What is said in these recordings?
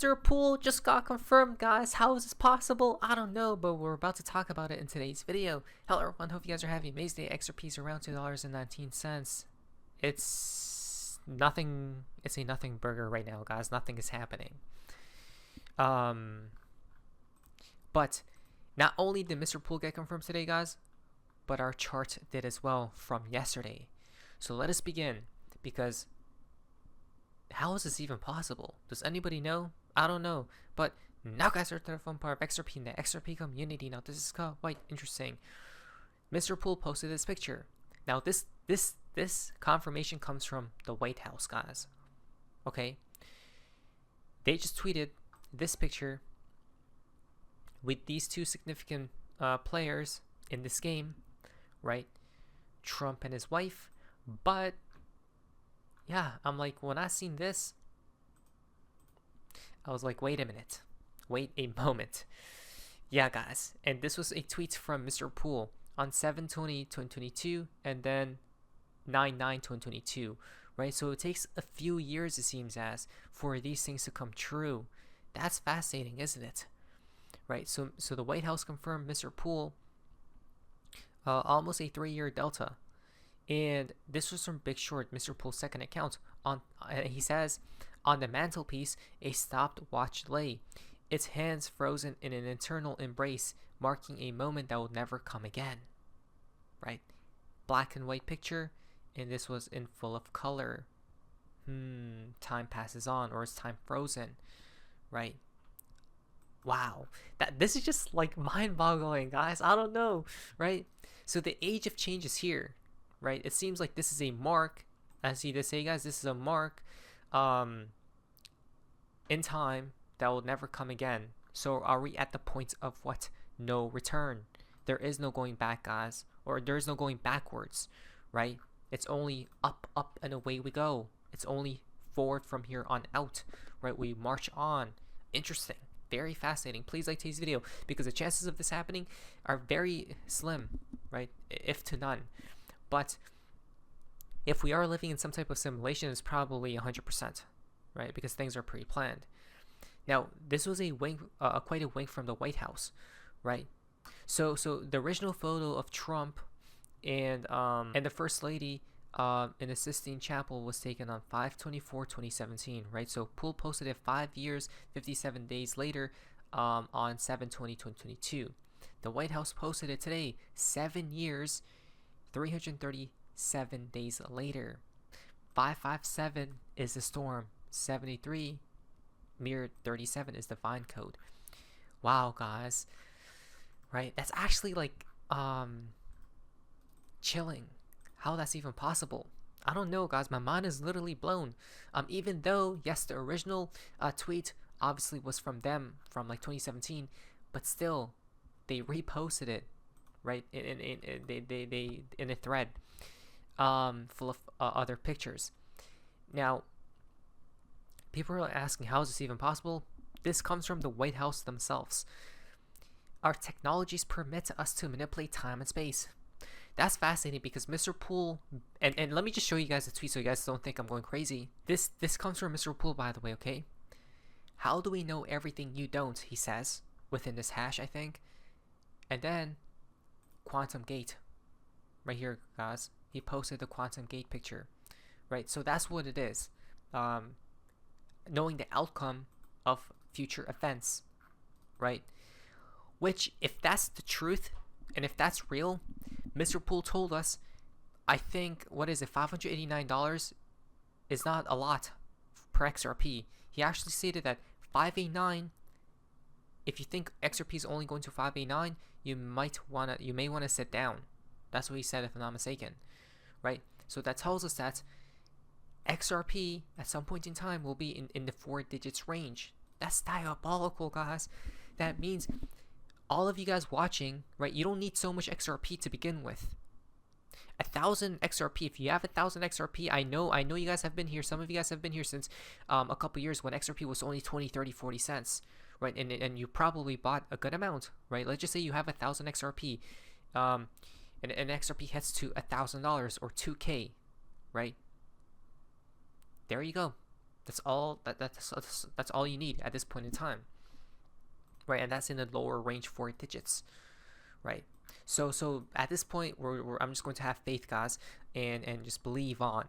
Mr. Pool just got confirmed, guys. How is this possible? I don't know, but we're about to talk about it in today's video. Hello everyone, hope you guys are having an amazing day. XRP is around $2.19. It's nothing. It's a nothing burger right now, guys. Nothing is happening. But not only did Mr. Pool get confirmed today, guys, but our chart did as well from yesterday. So let us begin, because how is this even possible? Does anybody know? I don't know. But now, guys, we're to the fun part of XRP in the XRP community. Now, this is quite interesting. Mr. Pool posted this picture. Now, this confirmation comes from the White House, guys. Okay, they just tweeted this picture with these two significant players in this game, right? Trump and his wife. But yeah, I'm like, when I seen this, I was like, wait a minute, wait a moment. Yeah, guys, and this was a tweet from Mr. Pool on 7/20/2022 and then 9/9/2022, right? So it takes a few years, it seems, as for these things to come true. That's fascinating, isn't it? Right, so the White House confirmed Mr. Pool almost a 3-year delta. And this was from Big Short, Mr. Pool's second account. He says, on the mantelpiece, a stopwatch lay, its hands frozen in an eternal embrace, marking a moment that will never come again. Right? Black and white picture, and this was in full of color. Time passes on, or is time frozen? Right? Wow, this is just like mind-boggling, guys. I don't know, right? So the age of change is here, right? It seems like this is a mark, as he did say, guys. This is a mark, in time that will never come again. So are we at the point of what? No return. There is no going back, guys, or there is no going backwards, right? It's only up, up, and away we go. It's only forward from here on out, right? We march on. Interesting. Very fascinating. Please like today's video, because the chances of this happening are very slim, right? If to none. But if we are living in some type of simulation, it's probably 100%, right? Because things are pre-planned. Now, this was a wink, quite a wink from the White House, right? So the original photo of Trump and the First Lady in the Sistine Chapel was taken on 5/24/2017, right? So Pool posted it 5 years, 57 days later, on 7/20/2022. The White House posted it today, 7 years, 337 days later. 557 is the storm. 73, mirrored 37 is the fine code. Wow, guys, right? That's actually like chilling. How that's even possible? I don't know, guys. My mind is literally blown. Even though, yes, the original tweet obviously was from them from like 2017, but still, they reposted it, right? In a thread, full of other pictures. Now, people are asking, how is this even possible? This comes from the White House themselves. Our technologies permit us to manipulate time and space. That's fascinating, because Mr. Pool, and let me just show you guys the tweet so you guys don't think I'm going crazy. This comes from Mr. Pool, by the way, okay? How do we know everything you don't, he says, within this hash, I think. And then, quantum gate. Right here, guys. He posted the quantum gate picture. Right, so that's what it is. Knowing the outcome of future events. Right? Which, if that's the truth, and if that's real, Mr. Pool told us, I think, what is it, $589 is not a lot per XRP. He actually stated that 589, if you think XRP is only going to 589, you may want to sit down. That's what he said, if I'm not mistaken, right? So that tells us that XRP at some point in time will be in the 4 digits range. That's diabolical, guys. That means all of you guys watching, right, you don't need so much XRP to begin with. 1,000 XRP, if you have 1,000 XRP, I know you guys have been here, some of you guys have been here since a couple years when XRP was only 20, 30, 40 cents, right? And you probably bought a good amount, right? Let's just say you have 1,000 XRP, and XRP heads to $1,000 or 2K, right? There you go. That's that's all you need at this point in time, right? And that's in the lower range 4 digits, right? So at this point, I'm just going to have faith, guys, and just believe on.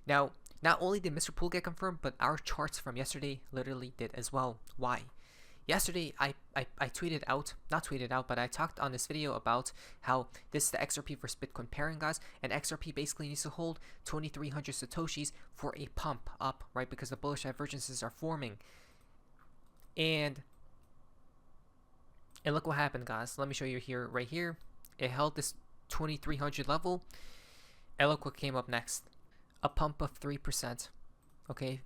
Now, not only did Mr. Poole get confirmed, but our charts from yesterday literally did as well. Why? Yesterday, I tweeted out, not tweeted out, but I talked on this video about how this is the XRP versus Bitcoin pairing, guys, and XRP basically needs to hold 2,300 Satoshis for a pump up, right? Because the bullish divergences are forming. And look what happened, guys. Let me show you here, right here. It held this 2,300 level, and look what came up next. A pump of 3%, okay?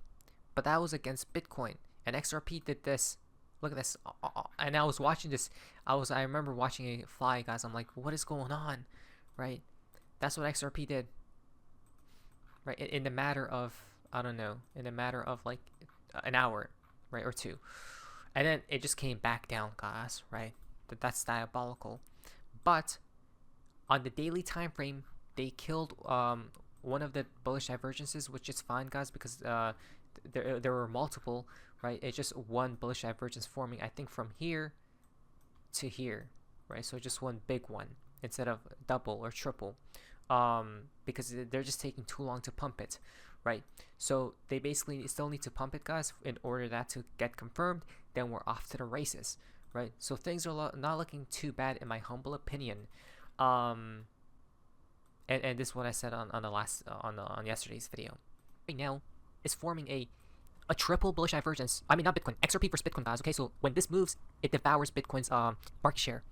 But that was against Bitcoin, and XRP did this. Look at this, and I was watching this. I remember watching it fly, guys. I'm like, what is going on, right? That's what XRP did, right? In the matter of, I don't know, in the matter of like an hour, right, or two, and then it just came back down, guys, right? That's diabolical. But on the daily time frame, they killed one of the bullish divergences, which is fine, guys, because there were multiple. Right, it's just one bullish divergence forming, I think, from here to here, right? So just one big one instead of double or triple, because they're just taking too long to pump it, right? So they basically still need to pump it, guys, in order that to get confirmed. Then we're off to the races, right? So things are not looking too bad, in my humble opinion. And this is what I said on yesterday's video. Right now, is forming a triple bullish divergence. I mean, not Bitcoin, XRP versus Bitcoin, guys. Okay, so when this moves, it devours Bitcoin's market share.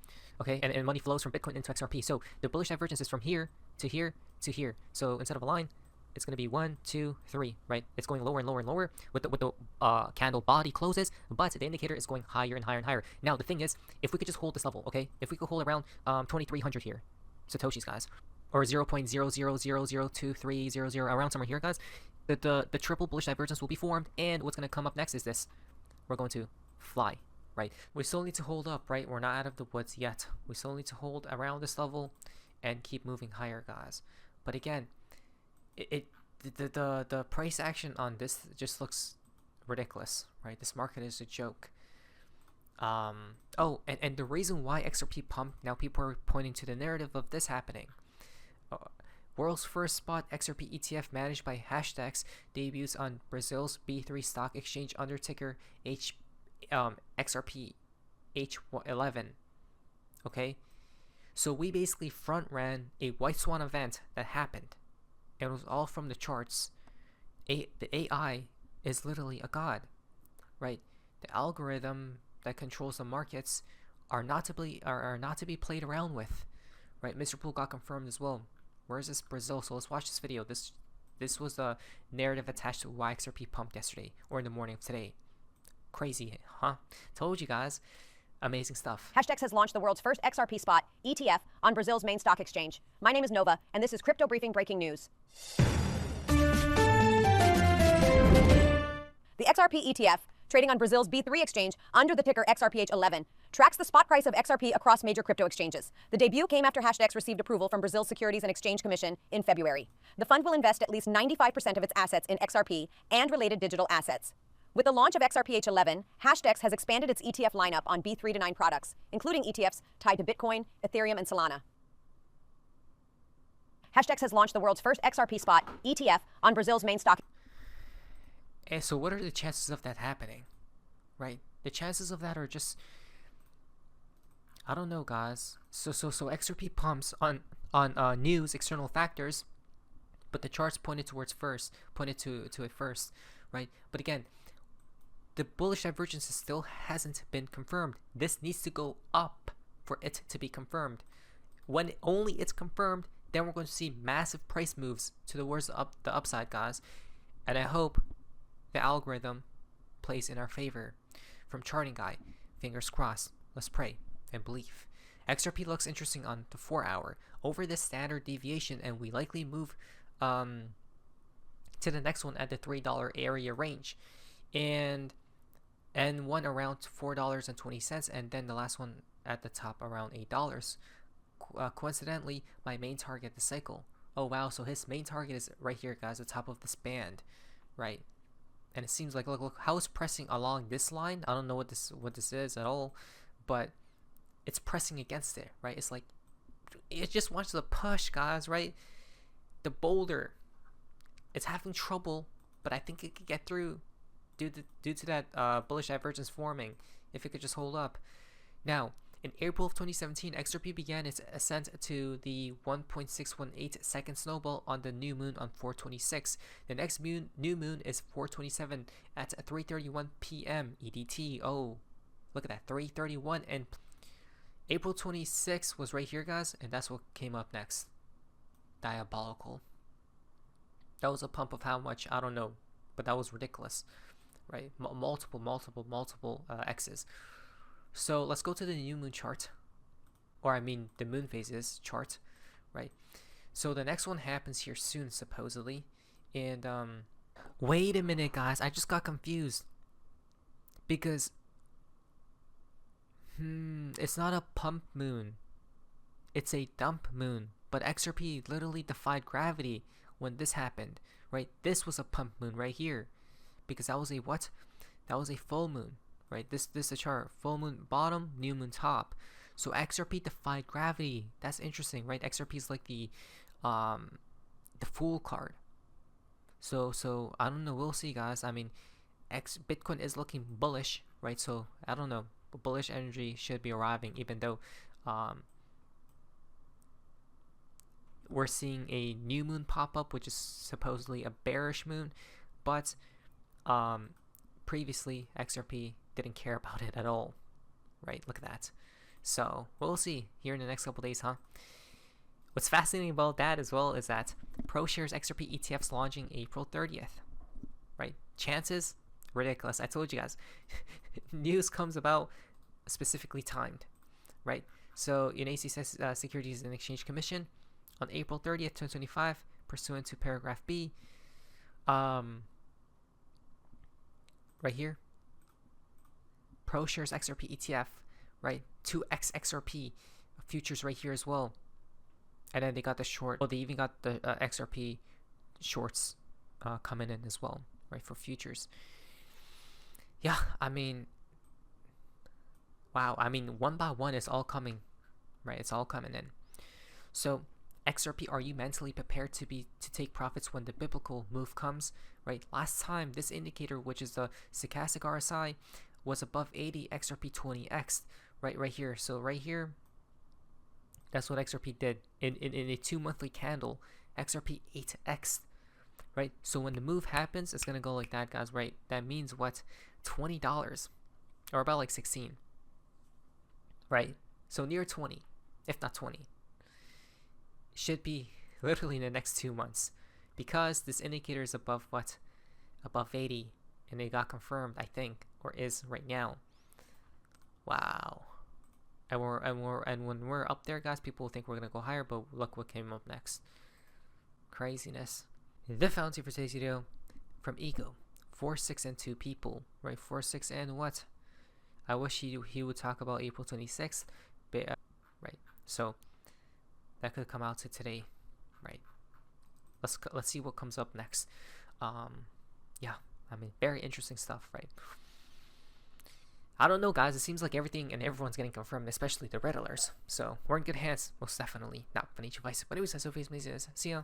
Okay, and money flows from Bitcoin into XRP. So the bullish divergence is from here to here to here. So instead of a line, it's going to be 1, 2, 3, right? It's going lower and lower and lower with the candle body closes, but the indicator is going higher and higher and higher. Now the thing is, if we could just hold this level, okay, if we could hold around 2,300 here, Satoshis, guys, or 0.00002300, around somewhere here, guys, the triple bullish divergence will be formed, and what's going to come up next is this. We're going to fly, right? We still need to hold up, right? We're not out of the woods yet. We still need to hold around this level and keep moving higher, guys. But again, the price action on this just looks ridiculous, right? This market is a joke. Oh, and the reason why XRP pumped, now people are pointing to the narrative of this happening. World's first spot XRP ETF managed by Hashdex debuts on Brazil's B3 stock exchange under ticker XRP H11. Okay, so we basically front ran a white swan event that happened, and it was all from the charts. The AI is literally a god, right? The algorithm that controls the markets are not to be played around with, right? Mr. Poole got confirmed as well. Where is this Brazil? So let's watch this video. This was the narrative attached to why XRP pumped yesterday or in the morning of today. Crazy, huh? Told you guys. Amazing stuff. Hashdex has launched the world's first XRP spot ETF on Brazil's main stock exchange. My name is Nova, and this is Crypto Briefing breaking news. The XRP ETF, trading on Brazil's B3 exchange under the ticker XRPH11, tracks the spot price of XRP across major crypto exchanges. The debut came after Hashdex received approval from Brazil's Securities and Exchange Commission in February. The fund will invest at least 95% of its assets in XRP and related digital assets. With the launch of XRPH11, Hashdex has expanded its ETF lineup on B3 to 9 products, including ETFs tied to Bitcoin, Ethereum, and Solana. Hashdex has launched the world's first XRP spot ETF on Brazil's main stock. And so what are the chances of that happening, right? The chances of that are just, I don't know, guys. So XRP pumps on news, external factors, but the charts pointed to it first, right? But again, the bullish divergence still hasn't been confirmed. This needs to go up for it to be confirmed. When only it's confirmed, then we're going to see massive price moves towards the upside, guys. And I hope the algorithm plays in our favor. From Charting Guy, fingers crossed. Let's pray and believe. XRP looks interesting on the 4-hour over the standard deviation, and we likely move to the next one at the $3 area range, and one around $4.20, and then the last one at the top around $8. Coincidentally, my main target the cycle. Oh wow, so his main target is right here, guys, the top of this band, right? and it seems like look how it's pressing along this line. I don't know what this is at all, but it's pressing against it, right? It's like it just wants to push, guys, right? The boulder, it's having trouble, but I think it could get through due to that bullish divergence forming if it could just hold up. Now, in April of 2017, XRP began its ascent to the 1.618 second snowball on the new moon on 4/26. The next new moon is 4/27 at 3:31 p.m. EDT. Oh, look at that, 3:31, and April 26 was right here, guys, and that's what came up next. Diabolical. That was a pump of how much? I don't know, but that was ridiculous, right? Multiple X's. So let's go to the new moon chart, or I mean the moon phases chart, right? So the next one happens here soon, supposedly, and wait a minute, guys, I just got confused because it's not a pump moon, it's a dump moon. But XRP literally defied gravity when this happened, right? This was a pump moon right here, because that was a what? That was a full moon, right? This is a chart. Full moon bottom, new moon top. So XRP defied gravity. That's interesting, right? XRP is like the fool card. So I don't know. We'll see, guys. I mean, Bitcoin is looking bullish, right? So I don't know. Bullish energy should be arriving, even though we're seeing a new moon pop up, which is supposedly a bearish moon, but previously XRP didn't care about it at all, right? Look at that. So we'll see here in the next couple days, huh? What's fascinating about that as well is that ProShares XRP ETF's launching April 30th, right? Chances ridiculous. I told you guys, news comes about specifically timed, right? So UNAC says Securities and Exchange Commission on April 30th, 2025, pursuant to paragraph B, right here, ProShares XRP ETF, right? 2x XRP futures right here as well. And then they got the short, well, they even got the XRP shorts coming in as well, right, for futures. Yeah, I mean, wow. I mean, one by one, it's all coming, right? It's all coming in. So, XRP, are you mentally prepared to take profits when the biblical move comes, right? Last time, this indicator, which is the stochastic RSI, was above 80, XRP 20x, right here. So right here, that's what XRP did in a 2 monthly candle. XRP 8x, right? So when the move happens, it's gonna go like that, guys, right? That means what? $20, or about like 16, right? So near 20, if not 20, should be literally in the next 2 months, because this indicator is above what? Above 80, and it got confirmed, I think, or is right now. Wow. And when we're up there, guys, people think we're gonna go higher, but look what came up next. Craziness. The fountain for today's video from Ego. 4, 6, and 2 people, right? 4, 6, and what? I wish he would talk about April 26th, but, right? So that could come out to today, right? Let's see what comes up next. Yeah, I mean, very interesting stuff, right? I don't know, guys. It seems like everything and everyone's getting confirmed, especially the red alerts. So we're in good hands, most definitely. Not financial advice, but anyways, that's so face. See ya.